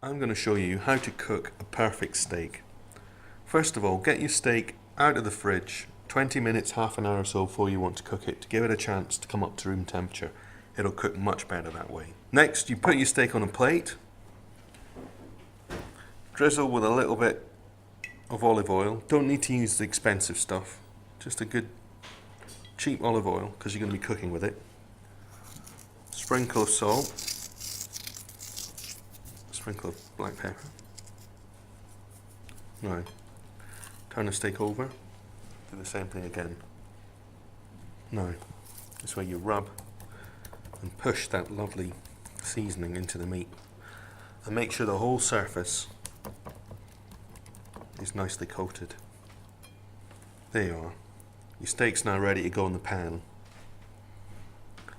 I'm going to show you how to cook a perfect steak. First of all, get your steak out of the fridge 20 minutes, half an hour or so before you want to cook it to give it a chance to come up to room temperature. It'll cook much better that way. Next, you put your steak on a plate, drizzle with a little bit of olive oil. Don't need to use the expensive stuff, just a good cheap olive oil because you're going to be cooking with it. Sprinkle of salt, sprinkle of black pepper. Now, turn the steak over, do the same thing again. Now, this way you rub and push that lovely seasoning into the meat and make sure the whole surface is nicely coated. There you are. Your steak's now ready to go in the pan.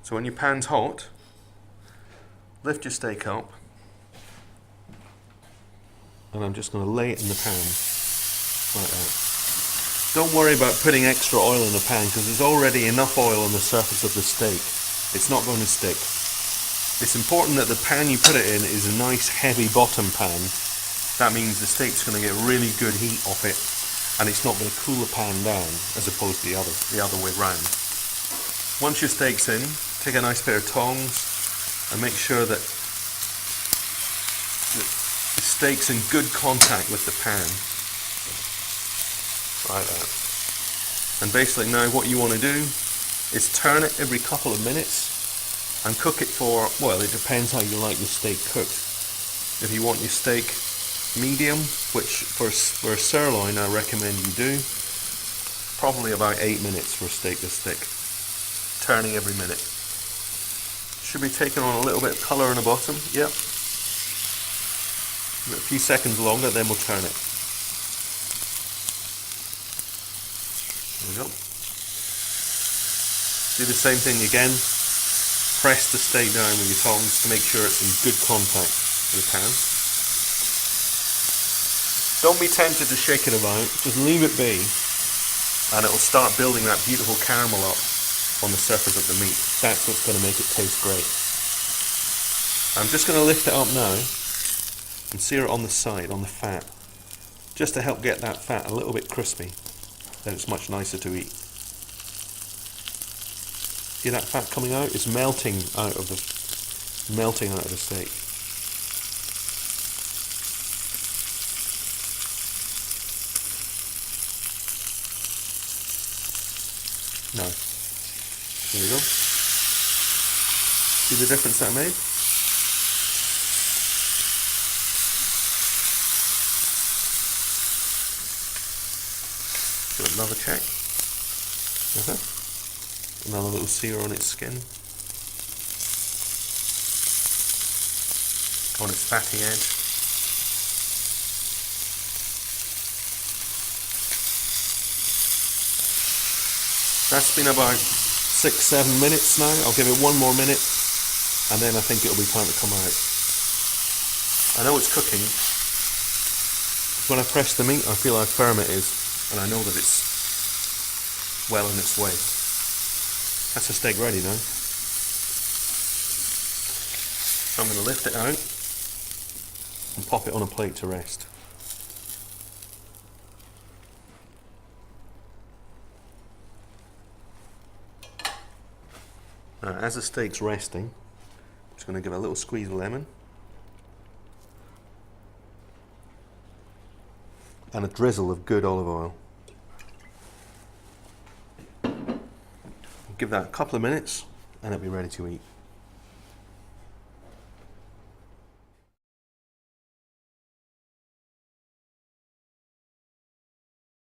So when your pan's hot, lift your steak up, and I'm just going to lay it in the pan like that. Don't worry about putting extra oil in the pan because there's already enough oil on the surface of the steak. It's not going to stick. It's important that the pan you put it in is a nice heavy bottom pan. That means the steak's going to get really good heat off it and it's not going to cool the pan down as opposed to the other way round. Once your steak's in, take a nice pair of tongs and make sure that the steak's in good contact with the pan. Like that. And basically now what you want to do is turn it every couple of minutes and cook it for, well, it depends how you like your steak cooked. If you want your steak medium, which for a sirloin I recommend you do, probably about 8 minutes for a steak this thick. Turning every minute. Should be taking on a little bit of colour in the bottom, yep. A few seconds longer, then we'll turn it. There we go. Do the same thing again. Press the steak down with your tongs to make sure it's in good contact with the pan. Don't be tempted to shake it about, just leave it be and it'll start building that beautiful caramel up on the surface of the meat. That's what's going to make it taste great. I'm just going to lift it up now and sear it on the side, on the fat, just to help get that fat a little bit crispy. Then it's much nicer to eat. See that fat coming out? It's melting out of the steak. Now, there we go. See the difference that made? Give it another check. Another little sear on its skin. On its fatty edge. That's been about 6-7 minutes now. I'll give it one more minute and then I think it'll be time to come out. I know it's cooking. When I press the meat I feel how firm it is and I know that it's well on its way. That's the steak ready now. So I'm going to lift it out and pop it on a plate to rest. Now, as the steak's resting, I'm just going to give it a little squeeze of lemon and a drizzle of good olive oil. Give that a couple of minutes and it'll be ready to eat.